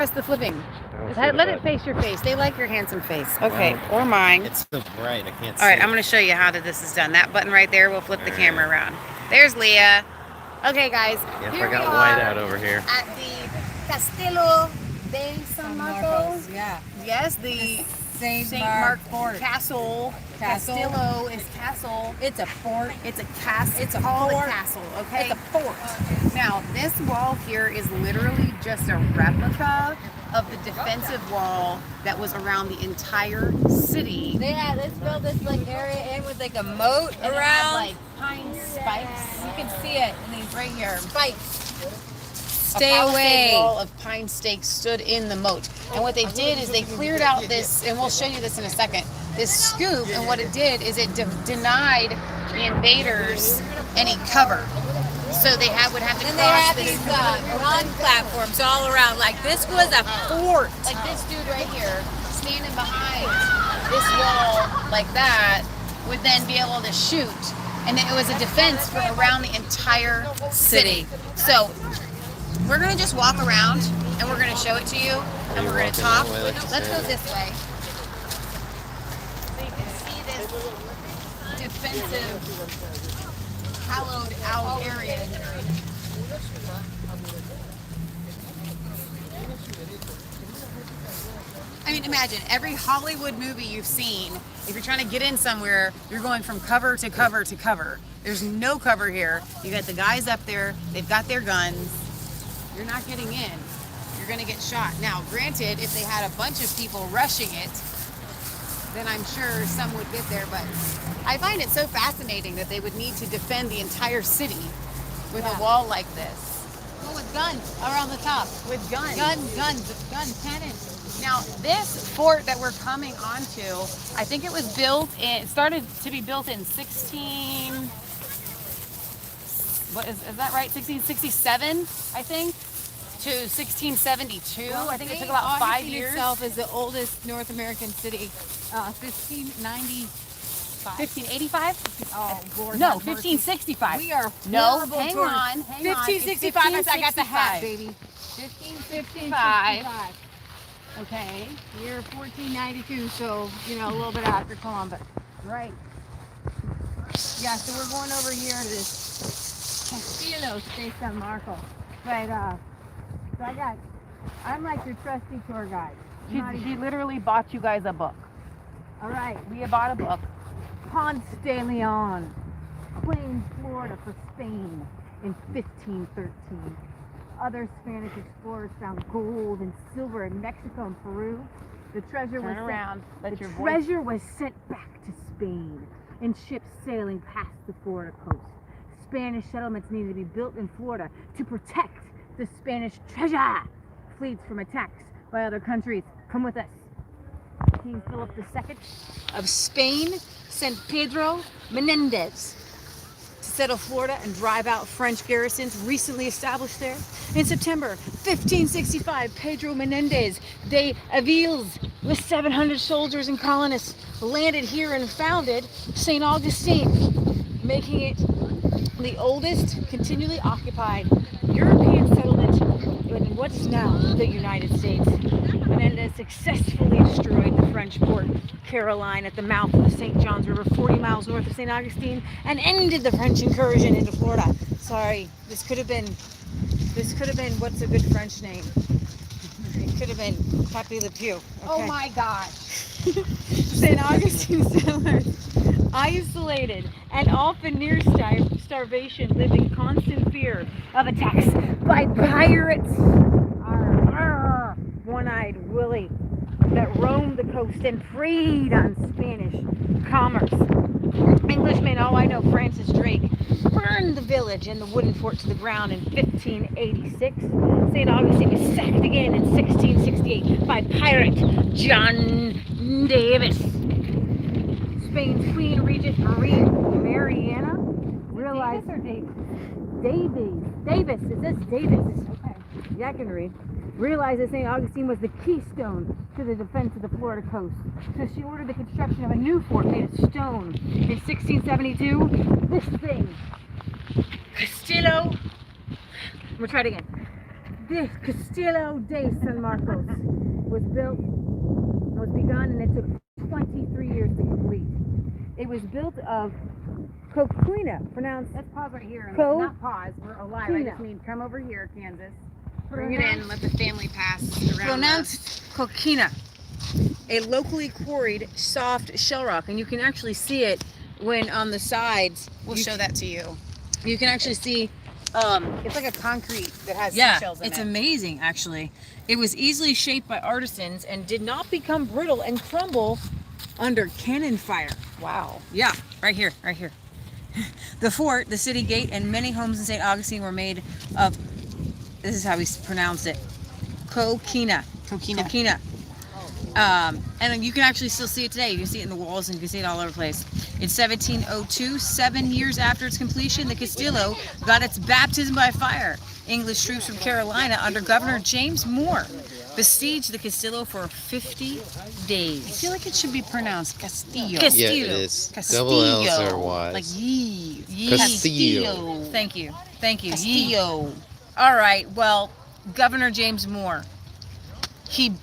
Press the flipping. Let it face your face. They like your handsome face. Okay, well, or mine. It's so bright, I can't see. All right, I'm going to show you how this is done. That button right there will flip the camera around. There's Leah. Okay, guys. Yep, I got white out over here. At the Castillo de San Marcos. Yeah. Yes, the St. Mark Fort. Castle. Castillo is castle. It's a fort. It's a castle. It's a fort. fort. Castle, okay? It's a fort. Now, this wall here is literally just a replica of the defensive wall that was around the entire city. Let's build this like area in with like a moat And around. it had, like pine spikes. You can see it in these Right here. spikes. A Stay palisade away. wall of pine stakes stood in the moat. And what they did is they cleared out this, and we'll show you this in a second, this scoop, and what it did is it denied the invaders any cover. So they would have to And they cross have this. these run platforms all around. Like this was a fort. Like this dude right here, standing behind this wall like that, would then be able to shoot. And it was a defense for around the entire city. So we're gonna just walk around and we're gonna show it to you and we're gonna talk. Let's go this way. So you can see this defensive, hollowed out area. I mean, imagine every Hollywood movie you've seen, if you're trying to get in somewhere, you're going from cover to cover to cover. There's no cover here. You got the guys up there, they've got their guns. You're not getting in. You're gonna get shot. Now, granted, if they had a bunch of people rushing it, then I'm sure some would get there, but I find it so fascinating that they would need to defend the entire city with a wall like this. Well, with guns around the top. With guns. Guns, cannons. Now, this fort that we're coming onto, I think it was it started to be built in 1667, I think, to 1672. Well, I think it took about 5 years. Itself is the oldest North American city, 1595. 1585? Oh, Lord, No, have mercy. 1565. We are No, horrible hang tourists. on. 1565. I got the hat, baby. 1565. Okay. Year 1492, so, you know, a little bit after Columbus. Right. Yeah, so we're going over here to this Castillo de San Marcos. But, so I'm like your trusty tour guide. She literally bought you guys a book. All right. We bought a book. Ponce de Leon claimed Florida for Spain in 1513. Other Spanish explorers found gold and silver in Mexico and Peru. The treasure was sent back to Spain in ships sailing past the Florida coast. Spanish settlements needed to be built in Florida to protect the Spanish treasure. Fleets from attacks by other countries. Come with us. King Philip II of Spain sent Pedro Menendez to settle Florida and drive out French garrisons recently established there. In September 1565, Pedro Menendez de Aviles with 700 soldiers and colonists landed here and founded St. Augustine, making it the oldest continually occupied European settlement in what's now the United States. Menendez successfully destroyed the French port Caroline at the mouth of the St. Johns River 40 miles north of St. Augustine and ended the French incursion into Florida. Sorry, this could have been what's a good French name? It could have been Papi Le Pew. Okay. Oh my gosh. St. Augustine settlers, isolated and often near starvation, lived in constant fear of attacks by pirates. One-eyed Willie that roamed the coast and preyed on Spanish commerce. Englishmen, I know, Francis Drake, burned the village and the wooden fort to the ground in 1586. St. Augustine was sacked again in 1668 by pirate John Davis. Spain's Queen Regent Mariana realized... Davis. Is this Davis? Okay. Yeah, I can read. Realized that St. Augustine was the keystone to the defense of the Florida coast. So she ordered the construction of a new fort made of stone. In 1672, this thing, Castillo, we'll try it again. This Castillo de San Marcos was begun, and it took 23 years to complete. It was built of coquina, pronounced. Let's pause right here. Co- Not pause. We're alive. I Tina. just mean come over here, Kansas. Bring it in. Let the family pass around. Pronounced coquina, a locally quarried soft shell rock, and you can actually see it when on the sides. We'll show that to you. You can actually see. It's like a concrete that has Yeah, seashells in it's it. amazing actually. It was easily shaped by artisans and did not become brittle and crumble under cannon fire. Wow. Yeah, right here, right here. The fort, the city gate, and many homes in St. Augustine were made of, this is how we pronounce it, coquina. Coquina. Coquina. And you can actually still see it today. You can see it in the walls and you can see it all over the place. In 1702, 7 years after its completion, the Castillo got its baptism by fire. English troops from Carolina under Governor James Moore besieged the Castillo for 50 days. I feel like it should be pronounced Castillo. Castillo. Yeah, it is. Castillo. Double L's are wise. Like yee. Castillo. Thank you. Thank you. Castillo. All right. Well, Governor James Moore, he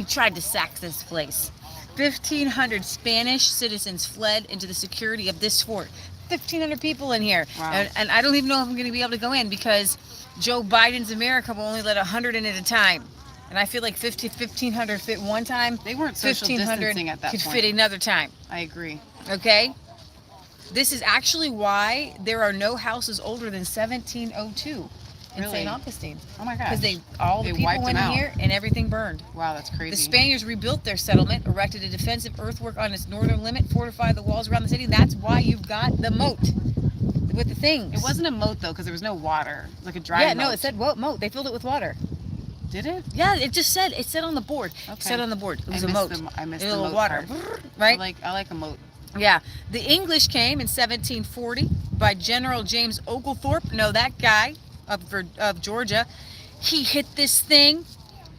tried to sack this place. 1,500 Spanish citizens fled into the security of this fort. 1,500 people in here. Wow. And I don't even know if I'm going to be able to go in because Joe Biden's America will only let 100 in at a time. And I feel like 1,500 fit one time. They weren't social distancing at that could point. fit another time. I agree. Okay? This is actually why there are no houses older than 1702 in Really? St. Augustine. Oh my gosh. Because all the They people wiped went them in out. here and everything burned. Wow, that's crazy. The Spaniards rebuilt their settlement, erected a defensive earthwork on its northern limit, fortified the walls around the city. That's why you've got the moat with the things. It wasn't a moat though, because there was no water. It was like a dry Yeah, moat. no, it said moat. They filled it with water. Did it? Yeah, it said on the board. It Okay. said on the board. It was I a moat. I missed A the little moat water. part. Right? I like a moat. Yeah. The English came in 1740 by General James Oglethorpe. No, that guy of Georgia. He hit this thing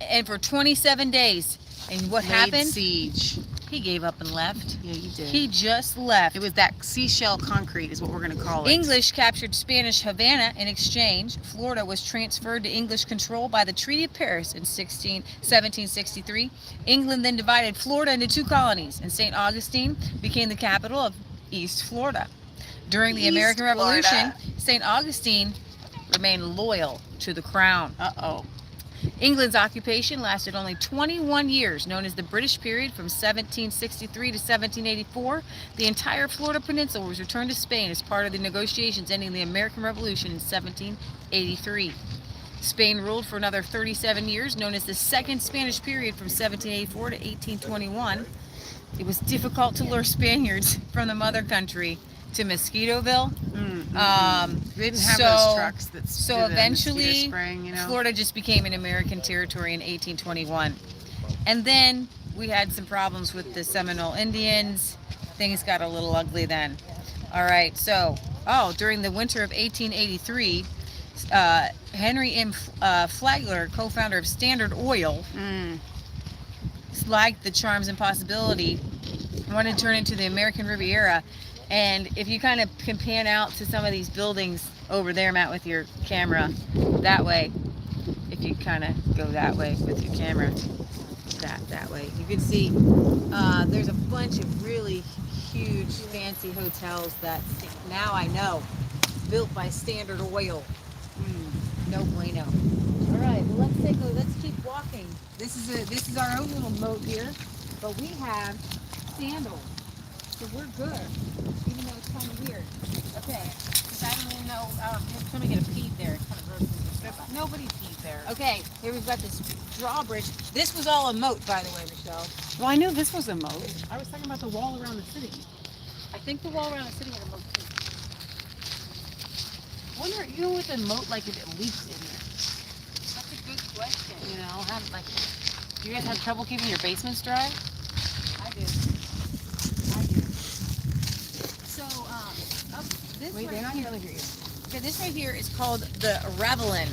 and for 27 days. And what Laid happened? siege. He gave up and left. Yeah, you did. He just left. It was that seashell concrete is what we're going to call it. English captured Spanish Havana in exchange. Florida was transferred to English control by the Treaty of Paris in 1763. England then divided Florida into two colonies, and St. Augustine became the capital of East Florida. During the East American Florida. Revolution, St. Augustine remained loyal to the crown. Uh-oh. England's occupation lasted only 21 years, known as the British period from 1763 to 1784. The entire Florida Peninsula was returned to Spain as part of the negotiations ending the American Revolution in 1783. Spain ruled for another 37 years, known as the Second Spanish period from 1784 to 1821. It was difficult to lure Spaniards from the mother country to Mosquitoville. They didn't have so- those trucks that So did the eventually, mosquito spraying, you know? Florida just became an American territory in 1821. And then we had some problems with the Seminole Indians. Things got a little ugly then. All right, so, during the winter of 1883, Henry M. Flagler, co-founder of Standard Oil, liked the charms and possibility, wanted to turn it into the American Riviera. And if you kind of can pan out to some of these buildings over there, Matt, with your camera, that way, if you kind of go that way with your camera, that way, you can see there's a bunch of really huge, fancy hotels that now I know, built by Standard Oil. No bueno. All right, well let's keep walking. This is our own little moat here, but we have sandals. So we're good, even though it's kind of weird. Okay, because I don't even know, somebody get a peed there. It kind of roasted the strip up. Nobody peed there. Okay, here we've got this drawbridge. This was all a moat, by the way, Michelle. Well, I knew this was a moat. I was talking about the wall around the city. I think the wall around the city had a moat too. I wonder, you know, with a moat, like if it leaks in there. That's a good question. You know, do you guys have trouble keeping your basements dry? I do. So, this Wait, they're right not here. going to hear you. Okay, this right here is called the Ravelin.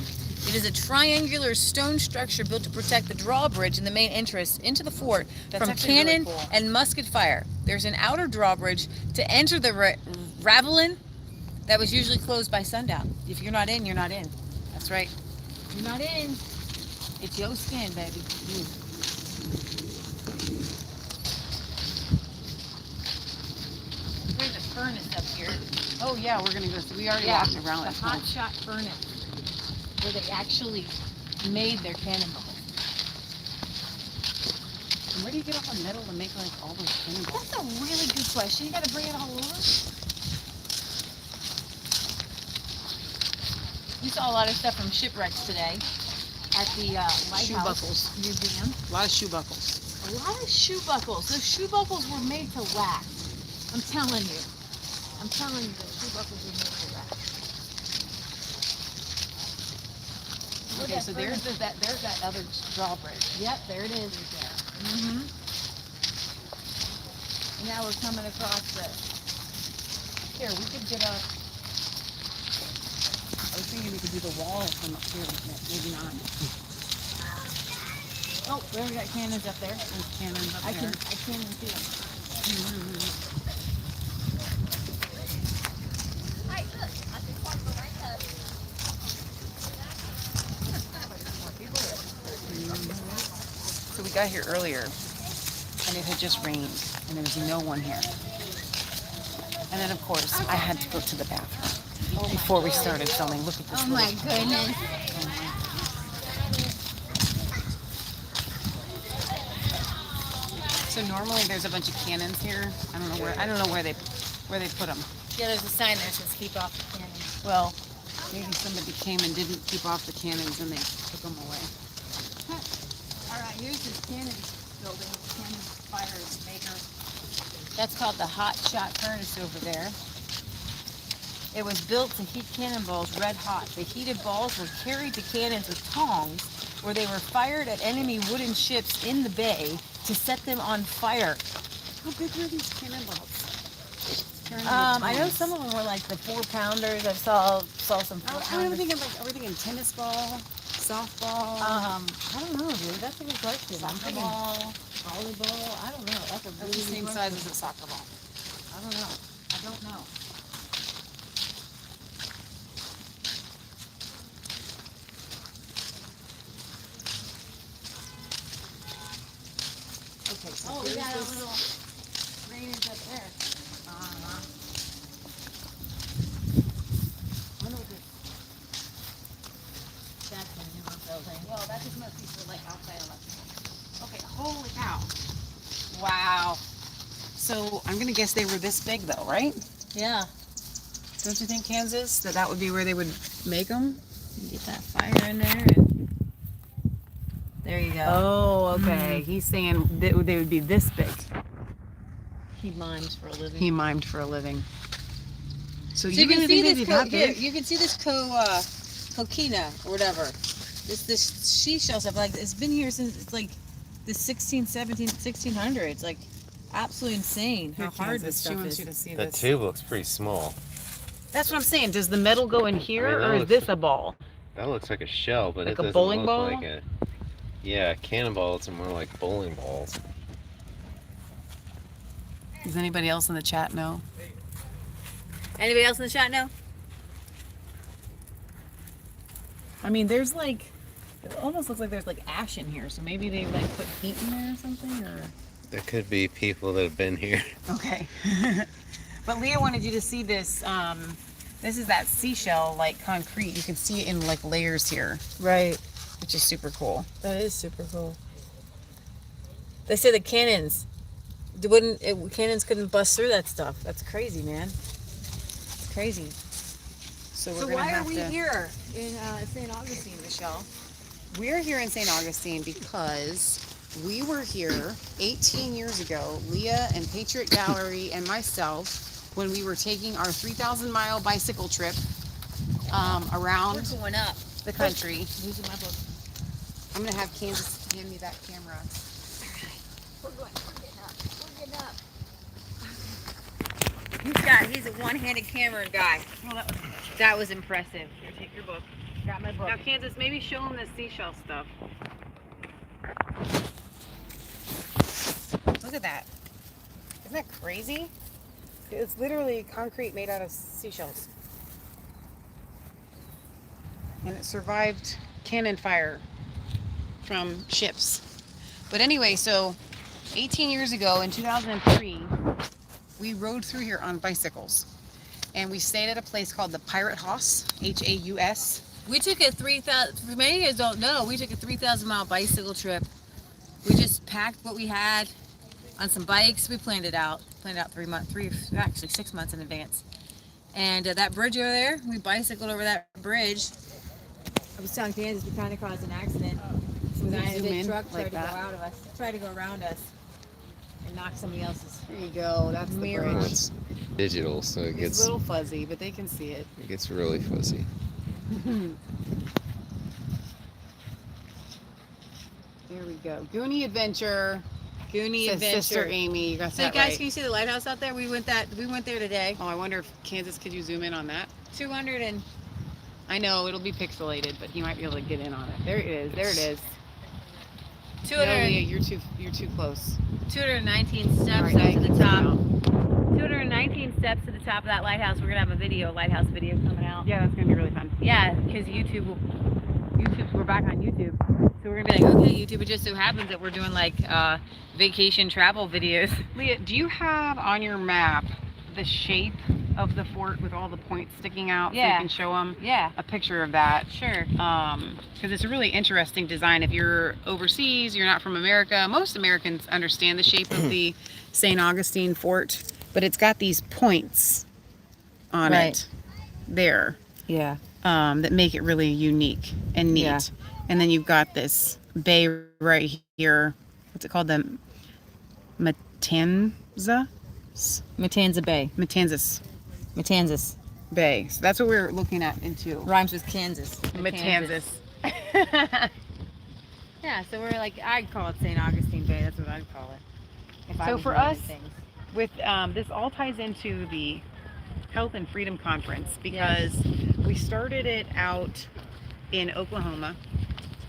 It is a triangular stone structure built to protect the drawbridge and the main entrance into the fort That's from actually really cannon cool. and musket fire. There's an outer drawbridge to enter the Ravelin that was usually closed by sundown. If you're not in, you're not in. That's right. You're not in. It's your skin, baby. There's a furnace up here. Oh yeah, we're gonna go. We already Yeah, walked around the it. hot shot furnace where they actually made their cannonballs. Where do you get all the metal to make like all those cannonballs? That's a really good question. You got to bring it all over. We saw a lot of stuff from shipwrecks today at the Shoe Lighthouse buckles. Museum. A lot of shoe buckles. A lot of shoe buckles. Those shoe buckles were made to last. I'm telling you. I'm telling you, those shoe buckles were made to last. Okay, so there's that other drawbridge. Yep, there it is. Right there. Mm-hmm. And now we're coming across this. Here, we could get up. I was thinking we could do the wall from up here, but maybe not. Oh, there we got cannons up there. There's cannons up I there. can't even see them. So we got here earlier, and it had just rained, and there was no one here. And then, of course, I had to go to the bathroom before we started filming. Look at this. Oh my goodness. So normally there's a bunch of cannons here. I don't know where they put them. Yeah, there's a sign there that says keep off the cannons. Well, maybe somebody came and didn't keep off the cannons and they took them away. All right, here's this cannon building, cannon fire maker. That's called the hot shot furnace over there. It was built to heat cannonballs red hot. The heated balls were carried to cannons with tongs, where they were fired at enemy wooden ships in the bay to set them on fire. How big were these cannonballs? I know some of them were like the 4-pounders. I saw some 4-pounders. Are we thinking tennis ball, softball? I don't know, dude. That's a good question. Soccer ball, volleyball. I don't know. That's a They're really the same good size question. as a soccer ball. I don't know. I don't know. Okay, so Oh, we here's got a this. little drainage up there. I wonder what this. That's a newer building. Well, that just must be for like outside electrical. Okay, holy cow. Wow. So I'm gonna guess they were this big though, right? Yeah. Don't you think, Kansas, that would be where they would make them? Get that fire in there. And there you go. Oh, okay. He's saying they would be this big. He mimes for a living. He mimed for a living. So So you really can see think they'd this be that big? you can see this coquina or whatever. This seashell stuff, like it's been here since it's like the 1600s. Like absolutely insane how Here, hard Kansas, this she stuff wants is. you to see That this. tube looks pretty small. That's what I'm saying. Does the metal go in here, I mean, that or is looks this a ball? That looks like a shell, but Like it a doesn't bowling look ball? like a... Yeah, cannonballs are more like bowling balls. Does anybody else in the chat know? Anybody else in the chat know? I mean, there's like, it almost looks like there's like ash in here. So maybe they like put heat in there or something, or. There could be people that have been here. Okay. But Leah wanted you to see this. This is that seashell like concrete. You can see it in like layers here, Right. which is super cool. That is super cool. They say the cannons cannons couldn't bust through that stuff. That's crazy, man. It's crazy. So we're So gonna why are have we to. here in St. Augustine, Michelle? We're here in St. Augustine because we were here 18 years ago, Leah and Patriot Gallery and myself, when we were taking our 3,000-mile bicycle trip around We're going up. the country. Losing my book. I'm going to have Candace hand me that camera. We're getting up. We're getting up. He's a one-handed camera guy. Well, That was impressive. Here, take your book. Got my book. now, Kansas, maybe show them the seashell stuff. Look at that. Isn't that crazy? It's literally concrete made out of seashells. And it survived cannon fire. from ships. But anyway, so 18 years ago in 2003, we rode through here on bicycles. And we stayed at a place called the Pirate House, Haus. We took a 3,000, for many of you guys don't know, we took a 3,000-mile bicycle trip. We just packed what we had on some bikes. We planned it out 6 months in advance. And that bridge over there, we bicycled over that bridge. I was telling Kansas we kind of caused an accident. Some guy in a big truck tried to go around us and knock somebody else's. There you go. That's the Mirror. bridge. It's digital, so it It's gets a little fuzzy, but they can see it. really fuzzy. There we go. Goonie Adventure. Goonie Says Adventure. Sister Amy. You got So that guys, right. can you see the lighthouse out there? We went there today. Oh, I wonder if Kansas, could you zoom in on that? 200 and I know it'll be pixelated, but you might be able to get in on it. There it is. There it is. 200, No, Leah, you're too close. 219 steps All right, up now you to can the zoom top. out. 219 steps to the top of that lighthouse. We're gonna have a lighthouse video coming out. Yeah, that's gonna be really fun. Yeah, because we're back on YouTube. So we're gonna be like, okay, YouTube, it just so happens that we're doing like vacation travel videos. Leah, do you have on your map the shape of the fort with all the points sticking out? So you Yeah. can show them Yeah, a picture of that. sure. Because it's a really interesting design. If you're overseas, you're not from America, most Americans understand the shape of the St. Augustine fort, but it's got these points on Right. it there Yeah. that make it really unique and neat. Yeah. And then you've got this bay right here. What's it called? The Matanzas Matanzas. Bay. So that's what we're looking at into. Rhymes with Kansas. Matanzas. Yeah, so we're like, I'd call it St. Augustine Bay. That's what I'd call it. If I So was for doing us, things. with this all ties into the Health and Freedom Conference, because we started it out in Oklahoma.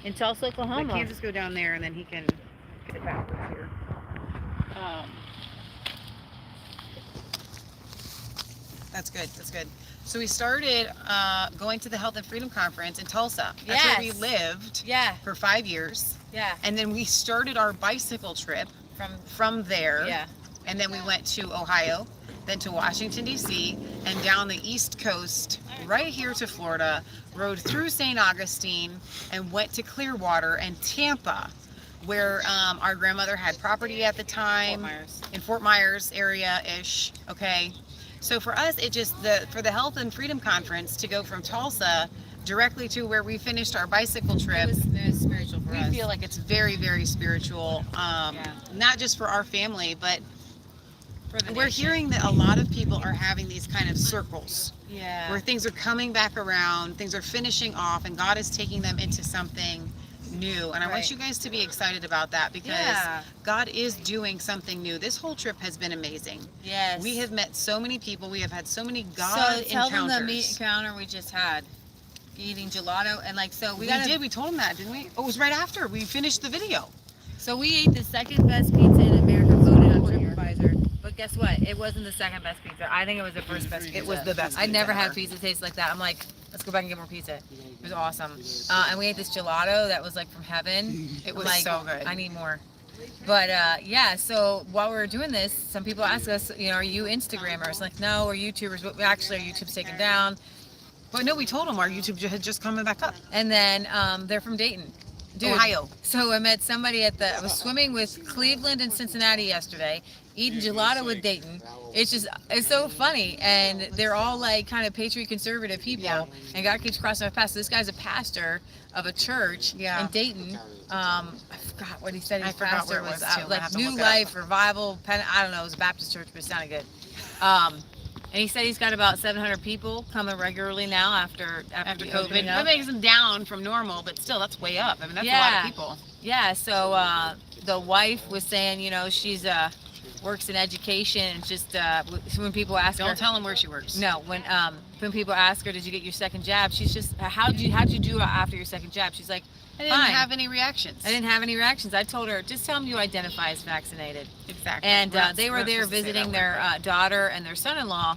In Tulsa, Let Oklahoma. Kansas go down there, and then he can get it backwards here. That's good. That's good. So we started going to the Health and Freedom Conference in Tulsa. That's where we Yes. lived Yeah, for 5 years. yeah. And then we started our bicycle trip from there. Yeah. And then we went to Ohio, then to Washington, D.C., and down the East Coast, right here to Florida, rode through St. Augustine, and went to Clearwater and Tampa, where our grandmother had property at the time. In Fort Myers area-ish, okay? So for us, it just, for the Health and Freedom Conference, to go from Tulsa directly to where we finished our bicycle trip, It was spiritual for we us. feel like it's very, very spiritual. Not just for our family, but For the we're nation. hearing that a lot of people are having these kind of circles Yeah. where things are coming back around, things are finishing off, and God is taking them into something new. And I want Right. you guys to be excited about that, because Yeah. God is doing something new. This whole trip has been amazing. Yes. We have met so many people. We have had so many God So tell encounters. them the meat encounter we just had. Eating gelato and like, so We we got did. We told them that, didn't we? Oh, it was right after we finished the video. So we ate the second best pizza in America, voted on TripAdvisor. But guess what? It wasn't the second best pizza. I think it was the first best pizza. It was the best I'd never pizza had ever. pizza taste like that. I'm like, let's go back and get more pizza. It was awesome. And we ate this gelato that was like from heaven. It was I'm like, so good. I need more. But yeah, so while we were doing this, some people ask us, you know, are you Instagrammers? Like, no, we're YouTubers, but actually our YouTube's taken down. But no, we told them our YouTube had just coming back up. And then they're from Dayton. Dude, Ohio. So I met somebody I was swimming with Cleveland and Cincinnati yesterday, eating gelato with Dayton. It's so funny. And they're all like kind of patriot conservative people. Yeah. And God keeps crossing my path. So this guy's a pastor of a church in Dayton. I forgot what he said. His I forgot pastor where it was, too. I like have to New look it Life Revival. I don't know. It was a Baptist church, but it sounded good. And he said he's got about 700 people coming regularly now after After the COVID. opening That up. makes them down from normal, but still, that's way up. I mean, that's a lot of people. Yeah, so the wife was saying, you know, she's works in education. It's just when people ask her, Don't tell them where she works. no, when people ask her, did you get your second jab? She's just, how'd you do after your second jab? She's like, I didn't fine. have any reactions. I didn't have any reactions. I told her, just tell them you identify as vaccinated. Exactly. And We're not- they we're were not there supposed to say visiting that their word, daughter and their son-in-law,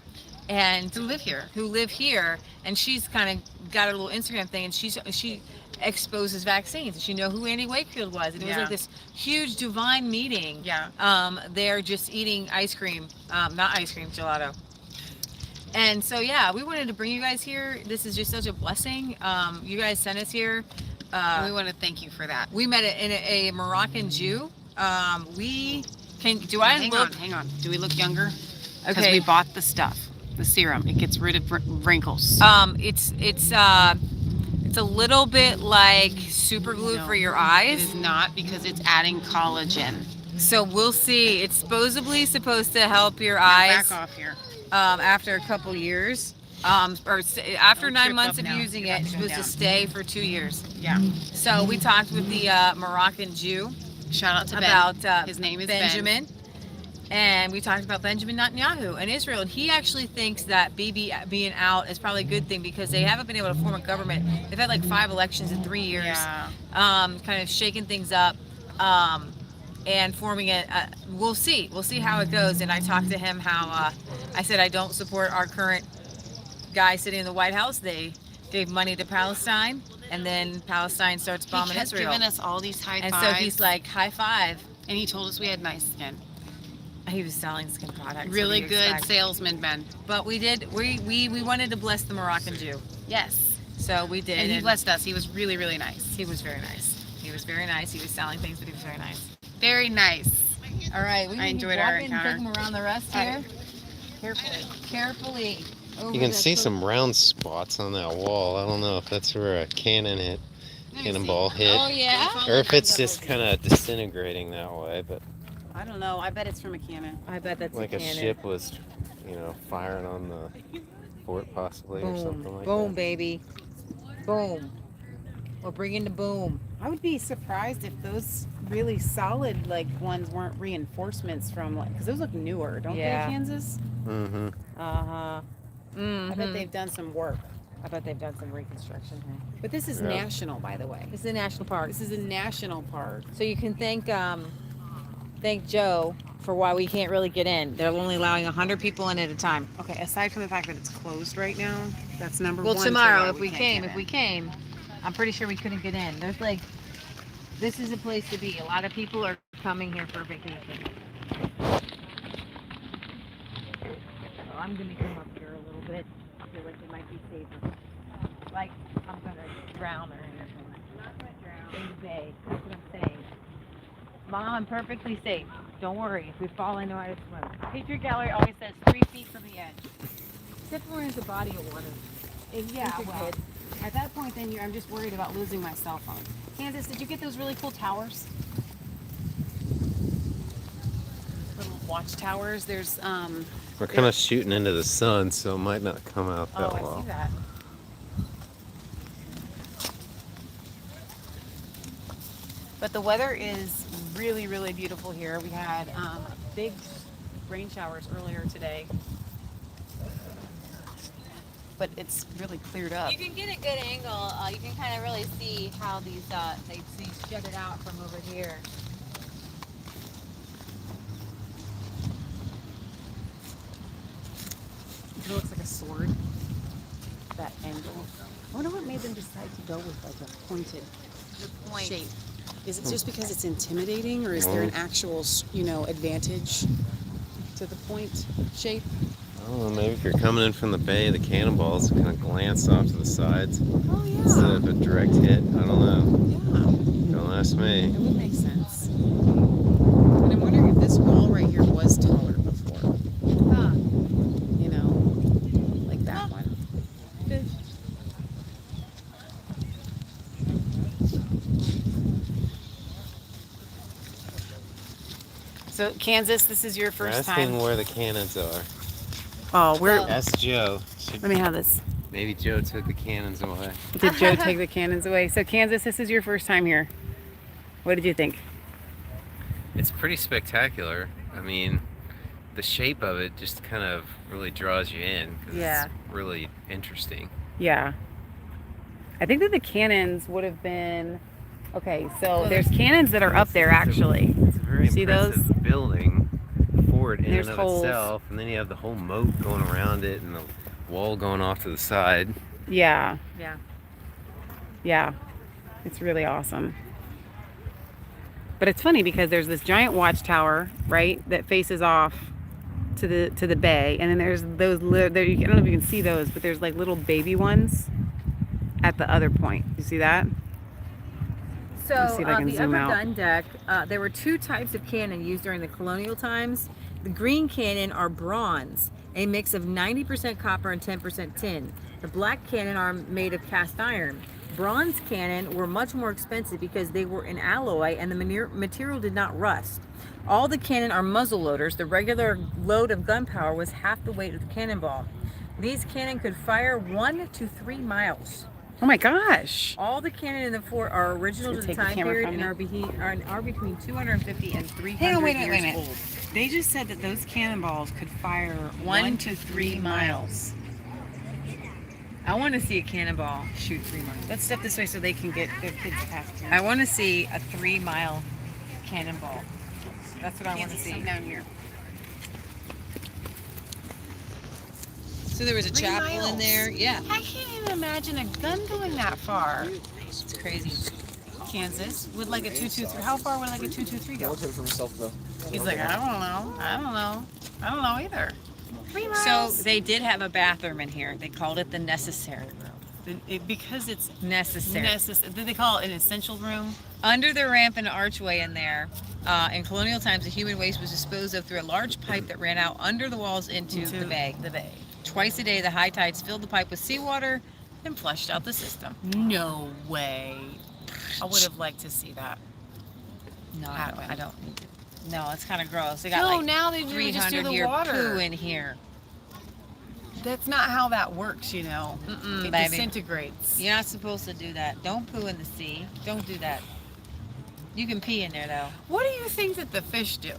and but who live here. who live here, and she's kind of got a little Instagram thing, and she exposes vaccines. Did you know who Andy Wakefield was? And it was Yeah. like this huge divine meeting. Yeah. They're just eating ice cream, not ice cream, gelato. And so yeah, we wanted to bring you guys here. This is just such a blessing. You guys sent us here. And we want to thank you for that. We met a Moroccan Jew. We can. Do I hang look? on, hang on. Do we look younger? Because Okay. we bought the stuff, the serum. It gets rid of wrinkles. It's a little bit like super glue No, for your It eyes. is not, because it's adding collagen. So we'll see. It's supposed to help your Now eyes back off here. after a couple years. After Don't 9 trip months up of now. using You're it, about it's to go supposed to down. stay for 2 years. Yeah. So we talked with the Moroccan Jew Shout out to Ben. about His name is Benjamin. And we talked about Benjamin Netanyahu and Israel, and he actually thinks that Bibi being out is probably a good thing because they haven't been able to form a government. They've had like 5 elections in 3 years, Yeah. kind of shaking things up, and forming it. We'll see how it goes. And I talked to him how I said I don't support our current guy sitting in the White House. They gave money to Palestine, and then Palestine starts bombing He kept Israel. giving us all these high And fives. so he's like, high five. and he told us we had nice skin. He was selling skin products. Really What do you good expect? salesman, Ben. But we wanted to bless the Moroccan Jew. Yes. So we did. And he blessed us. He was really, really nice. He was very nice. He was very nice. He was selling things, but he was very nice. Very nice. All right. We I enjoyed our and take encounter. him around the rest All here. right. Carefully. Carefully. Over You can the see coat. some round spots on that wall. I don't know if that's where a cannonball hit, Oh, yeah? or if it's just kind of disintegrating that way. But I don't know. I bet it's from a cannon. I bet that's like a a cannon. ship was, firing on the fort possibly, or something Boom. like Boom, that. baby. Boom. We're bringing the boom. I would be surprised if those really solid ones weren't reinforcements from because those look newer, don't Yeah. they, Kansas? Mm-hmm. Uh-huh. I bet they've done some work. I bet they've done some reconstruction here. But this is Yeah. national, by the way. This is a national park. This is a national park. So you can thank Joe for why we can't really get in. They're only allowing 100 people in at a time. Okay, aside from the fact that it's closed right now, that's number Well, one. for tomorrow why if we can't get came, in. I'm pretty sure we couldn't get in. There's this is a place to be. A lot of people are coming here for vacation. So I'm gonna come up here a little bit. I feel like it might be safer. Like I'm gonna drown or anything. I'm not gonna drown in the bay. That's what I'm saying. Mom, I'm perfectly safe. Don't worry. If we fall, I know how to swim. Patriot Gallery always says 3 feet from the edge. Except for when it's a body of water. Yeah, Future well, kid. at that point then I'm just worried about losing my cell phone. Kansas, did you get those really cool towers? Little watchtowers. There's We're kind of shooting into the sun, so it might not come out that I well. see that. But the weather is really, really beautiful here. We had big rain showers earlier today, but it's really cleared up. You can get a good angle. You can kind of really see how these they jutted out from over here. It looks like a sword. That angle. I wonder what made them decide to go with a pointed shape. Is it just because it's intimidating, or is there an actual, advantage to the point shape? I don't know, maybe if you're coming in from the bay, the cannonballs kind of glance off to the sides Oh instead yeah. of a direct hit. I don't know. Yeah. Don't ask me. It would make sense. And I'm wondering if this wall right here was taller before. Huh. Like that one. So Kansas, this is your You're first asking time. where the cannons are. Oh, we're. Ask Joe. Let me have this. Maybe Joe took the cannons away. Did Joe take the cannons away? So Kansas, this is your first time here. What did you think? It's pretty spectacular. I mean, the shape of it just kind of really draws you in because Yeah. it's really interesting. Yeah. I think that the cannons would have been okay. So there's cannons that are up there actually. It's a very See those? impressive building, the fort in There's and of holes. itself, and then you have the whole moat going around it and the wall going off to the side. Yeah. Yeah. Yeah. It's really awesome. But it's funny because there's this giant watchtower, right, that faces off to the bay, and then there's those there. I don't know if you can see those, but there's like little baby ones at the other point. You see that? So Let's see if I can the zoom upper out. gun deck, there were two types of cannon used during the colonial times. The green cannon are bronze, a mix of 90% copper and 10% tin. The black cannon are made of cast iron. Bronze cannon were much more expensive because they were in alloy and the material did not rust. All the cannon are muzzle loaders. The regular load of gunpowder was half the weight of the cannonball. These cannon could fire 1 to 3 miles. Oh my gosh! All the cannon in the fort are original to the Take the time camera period from and me. are between 250 and 300 Hang on, wait a years minute. old. They just said that those cannonballs could fire 1 to 3 miles. I want to see a cannonball shoot 3 miles. Let's step this way so they can get their kids past here. I want to see a 3-mile cannonball. That's what I want to see. Come down here. So there was a 3 chapel in miles. there. Yeah. I can't even imagine a gun going that far. It's crazy. Kansas would like a 223. How far would like a 223 go? I'll take it for myself though. He's like, I don't know. I don't know. I don't know either. 3 So miles. they did have a bathroom in here. They called it the necessary room. Because it's Necessary. did they call it an essential room? Under the ramp and archway in there, in colonial times, the human waste was disposed of through a large pipe that ran out under the walls into the bay. The bay. Twice a day, the high tides filled the pipe with seawater And flushed out the system. No way. I would have liked to see that. No, happen. I don't. No, it's kind of gross. They got No, like now they just do 300 the year water. poo in here. That's not how that works, you know. Mm-mm, It baby. disintegrates. You're not supposed to do that. Don't poo in the sea. Don't do that. You can pee in there though. What do you think that the fish do?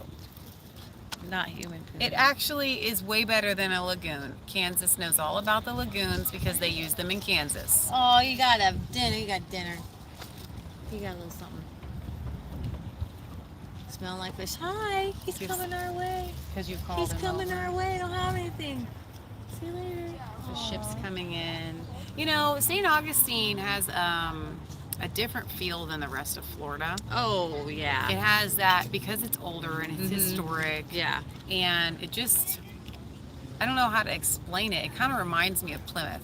Not human poo. It actually is way better than a lagoon. Kansas knows all about the lagoons because they use them in Kansas. Oh, you got a dinner. You got dinner. You got a little something. Smell like fish. Hi, he's Yes. coming our way. Because you called He's him coming over. our way. Don't have anything. See you later. The ship's coming in. You know, St. Augustine has a different feel than the rest of Florida. Oh yeah. It has that because it's older and it's Mhm. historic. Yeah. And it just, I don't know how to explain it. It kind of reminds me of Plymouth.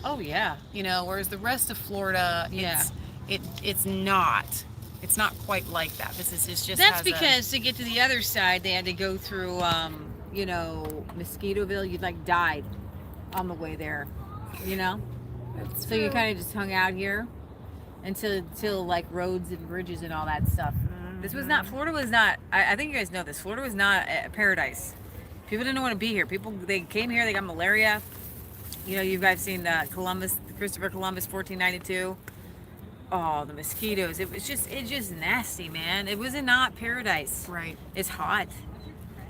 Oh yeah. You know, whereas the rest of Florida, Yeah. it's not. It's not quite like that. This is it's just. That's has because to get to the other side, they had to go through, you know, Mosquitoville. You like died on the way there, you know. So you kind of just hung out here until like roads and bridges and all that stuff. This was not. Florida was not. I think you guys know this. Florida was not a paradise. People didn't want to be here. People they came here. They got malaria. You know, you guys seen Christopher Columbus, 1492. Oh, the mosquitoes. It's just nasty, man. It was not paradise. right. It's hot.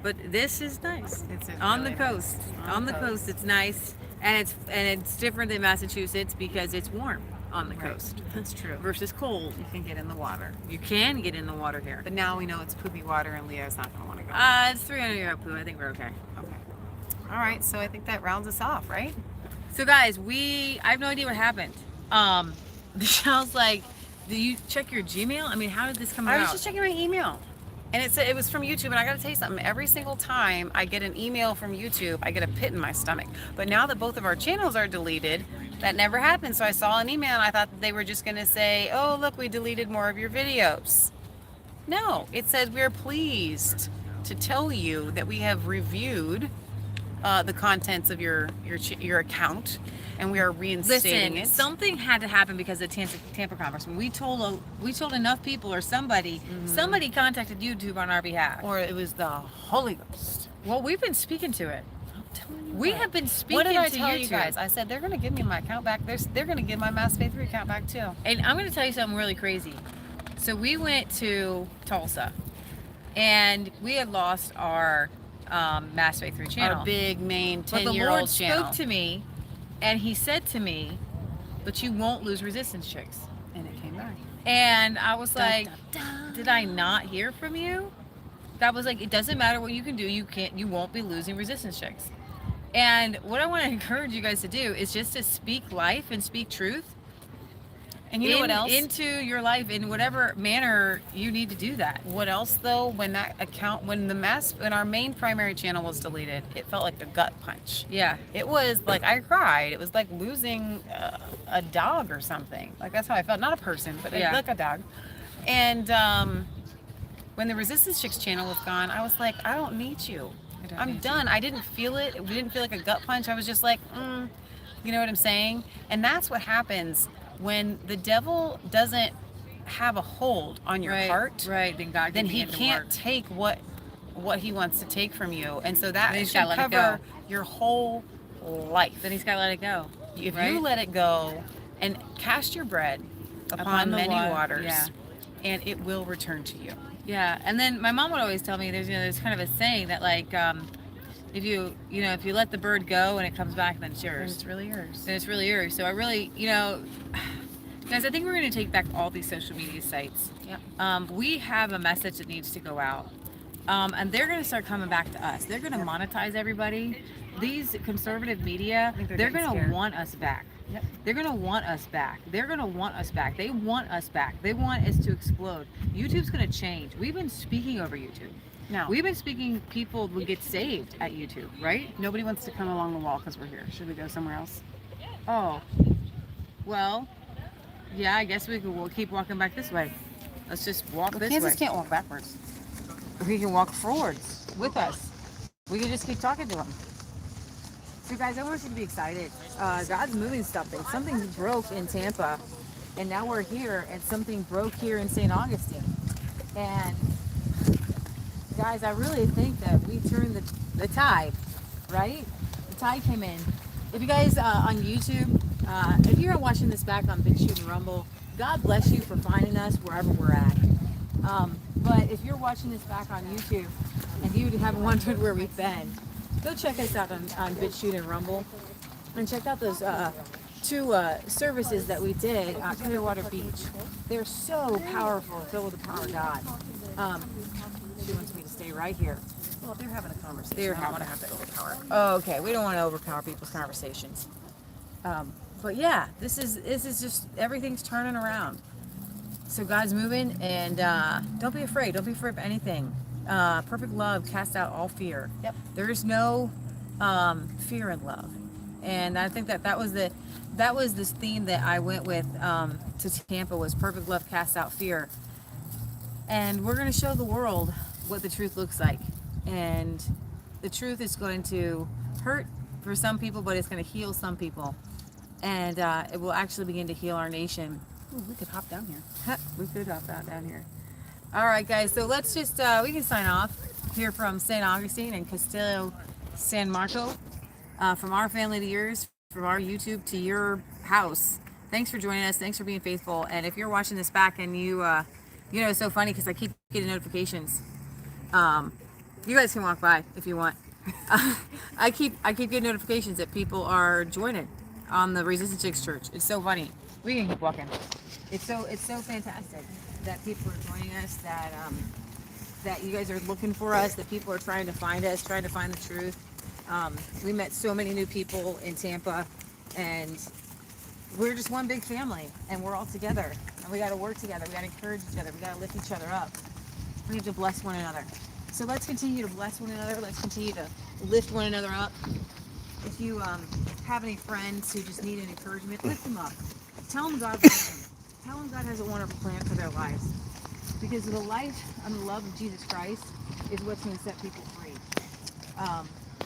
But this is nice. It's on really the coast. nice. On the coast it's nice. And it's different than Massachusetts because it's warm on the Right. coast That's true. versus cold. You can get in the water, You can get in the water here. but now we know it's poopy water, and Leah's not gonna want to go. It's 300 year poo. I think we're okay. Okay. All right. So I think that rounds us off, right? So guys, I have no idea what happened. Michelle's like, do you check your Gmail? I mean, how did this come I out? was just checking my email, and it said it was from YouTube. And I got to tell you something. Every single time I get an email from YouTube, I get a pit in my stomach. But now that both of our channels are deleted, that never happened. So I saw an email, and I thought that they were just going to say, "Oh, look, we deleted more of your videos." No, it said we're pleased to tell you that we have reviewed the contents of your account, and we are reinstating Listen, it. something had to happen because of Tampa Congressman. We told enough people or somebody contacted YouTube on our behalf. Or it was the Holy Ghost. Well, we've been speaking to it. We have been speaking What did I to tell YouTube. you guys? I said they're going to give me my account back. They're going to give my Mass Faith 3 account back too. And I'm going to tell you something really crazy. So we went to Tulsa, and we had lost our Mass Faith 3 channel. Our big main But the 10-year-old Lord channel. spoke to me, and He said to me, "But you won't lose resistance chicks." And it came back. And I was like, Dun, dun. "Did I not hear from you?" That was like, it doesn't matter what you can do. You won't be losing resistance chicks. And what I want to encourage you guys to do is just to speak life and speak truth. And you know what else? into your life in whatever manner you need to do that. What else though? When our main primary channel was deleted, it felt like a gut punch. Yeah. It was like I cried. It was like losing a dog or something. Like that's how I felt. Not a person, but Yeah. like a dog. And when the Resistance Chicks channel was gone, I was like, I don't need you. I'm done. I didn't feel it. It didn't feel like a gut punch. I was just like, you know what I'm saying? And that's what happens when the devil doesn't have a hold on your heart. Right. Then God Then he can't take what he wants to take from you. And so that he's should gotta let it cover go. your whole life. Then he's got to let it go. If right? you let it go and cast your bread upon the many water, waters, yeah. and it will return to you. Yeah. And then my mom would always tell me there's kind of a saying that like if you let the bird go and it comes back, then it's And yours. it's really yours. Then it's really yours. So I really, guys, I think we're going to take back all these social media sites. Yep. We have a message that needs to go out. And they're going to start coming back to us. They're going to monetize everybody. These conservative media, they're going to want us back. Yep. They're going to want us back. They're going to want us back. They want us back. They want us to explode. YouTube's going to change. We've been speaking over YouTube. No. We've been speaking, people will get saved at YouTube, right? Nobody wants to come along the wall because we're here. Should we go somewhere else? Oh, well, yeah, I guess we'll keep walking back this way. Let's just walk this Kansas way. can't walk backwards. We can walk forwards with us. We can just keep talking to them. So guys, I want you to be excited. God's moving something. Something broke in Tampa, and now we're here, and something broke here in St. Augustine. And guys, I really think that we turned the tide, right? The tide came in. If you guys on YouTube, if you're watching this back on BitChute and Rumble, God bless you for finding us wherever we're at. But if you're watching this back on YouTube and you haven't wondered where we've been, go check us out on BitChute and Rumble, and check out those two services that we did at Clearwater Beach. They're so powerful, filled with the power of God. She wants me to stay right here. Well, they're having a conversation. They're I don't having want a- to have to overpower. Oh, okay. We don't want to overpower people's conversations. But yeah, this is just, everything's turning around. So God's moving, and don't be afraid. Don't be afraid of anything. Perfect love casts out all fear. Yep. There is no fear in love, and I think that was this theme that I went with to Tampa, was perfect love casts out fear. And we're going to show the world what the truth looks like, and the truth is going to hurt for some people, but it's going to heal some people, and it will actually begin to heal our nation. Ooh, we could hop down here. We could hop out down here. All right, guys. So let's just we can sign off here from St. Augustine and Castillo, San Marco, from our family to yours, from our YouTube to your house. Thanks for joining us. Thanks for being faithful. And if you're watching this back and you it's so funny because I keep getting notifications. You guys can walk by if you want. I keep getting notifications that people are joining on the Resistance Chicks Church. It's so funny. We can keep walking. It's so fantastic that people are joining us, that you guys are looking for us, that people are trying to find us, trying to find the truth. We met so many new people in Tampa, and we're just one big family, and we're all together, and we got to work together. We got to encourage each other. We got to lift each other up. We have to bless one another. So let's continue to bless one another. Let's continue to lift one another up. If you have any friends who just need an encouragement, lift them up. Tell them God loves them. Tell them God has a wonderful plan for their lives. Because the life and the love of Jesus Christ is what's going to set people free.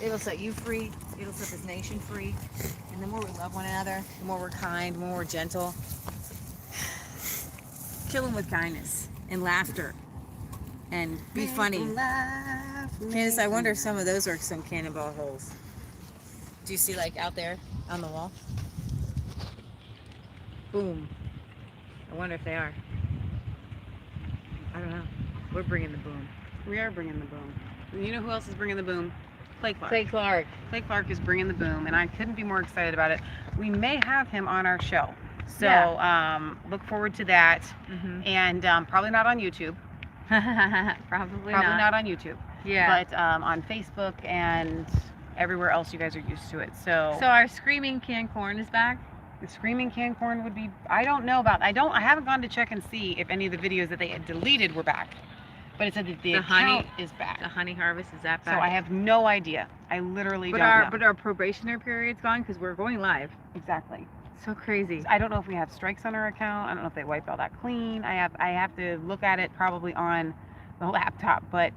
It'll set you free. It'll set this nation free. And the more we love one another, the more we're kind, the more we're gentle. Kill them with kindness and laughter. And be funny. Candace, I wonder if some of those are some cannonball holes. Do you see, like, out there on the wall? Boom. I wonder if they are. I don't know. We're bringing the boom. We are bringing the boom. And you know who else is bringing the boom? Clay Clark. Clay Clark. Clay Clark is bringing the boom, and I couldn't be more excited about it. We may have him on our show. So look forward to that. Mm-hmm. And probably not on YouTube. Probably not on YouTube. Yeah. But on Facebook and everywhere else you guys are used to it. So So our screaming can corn is back. The screaming can corn would be, I don't know about, I haven't gone to check and see if any of the videos that they had deleted were back. But it said that the account is back. The honey harvest, is that back? So I have no idea. I literally don't know. But our probationary period's gone because we're going live. Exactly. So crazy. I don't know if we have strikes on our account. I don't know if they wiped all that clean. I have to look at it probably on the laptop. But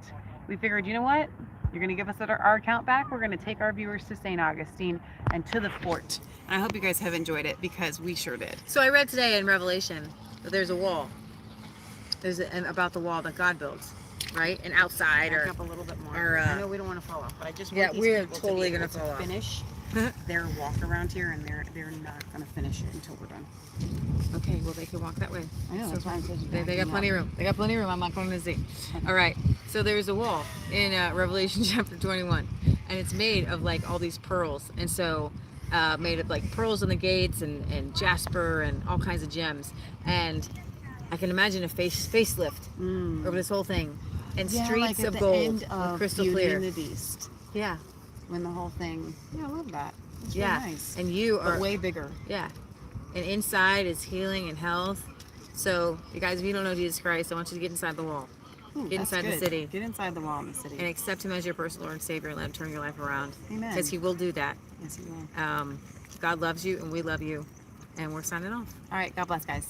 we figured, you know what? You're going to give us our account back. We're going to take our viewers to St. Augustine and to the fort. And I hope you guys have enjoyed it because we sure did. So I read today in Revelation that there's a wall. About the wall that God builds, right? And outside Back up a little bit more. or, I know we don't want to fall off, but I just want these we're people totally to be gonna able fall to off. finish their walk around here, and they're not going to finish it until we're done. Okay, well they can walk that way. I know. So That's why I'm saying they got plenty of room. They got plenty of room. I'm not going to see. All right. So there's a wall in Revelation chapter 21, and it's made of like all these pearls, and so made of like pearls on the gates and jasper and all kinds of gems. And I can imagine a facelift over this whole thing, and streets like of at the gold end of with crystal Beauty clear. and the Beast, Yeah. when the whole thing. Yeah, I love that. It's Yeah. really nice. And you But are way bigger. Yeah. And inside is healing and health. So, you guys, if you don't know Jesus Christ, I want you to get inside the wall. Ooh, Get that's inside the good. city. Get inside the wall in the city. And accept Him as your personal Lord and Savior and let Him turn your life around. Amen. Because He will do that. Yes, he will. God loves you and we love you. And we're signing off. All right. God bless, guys.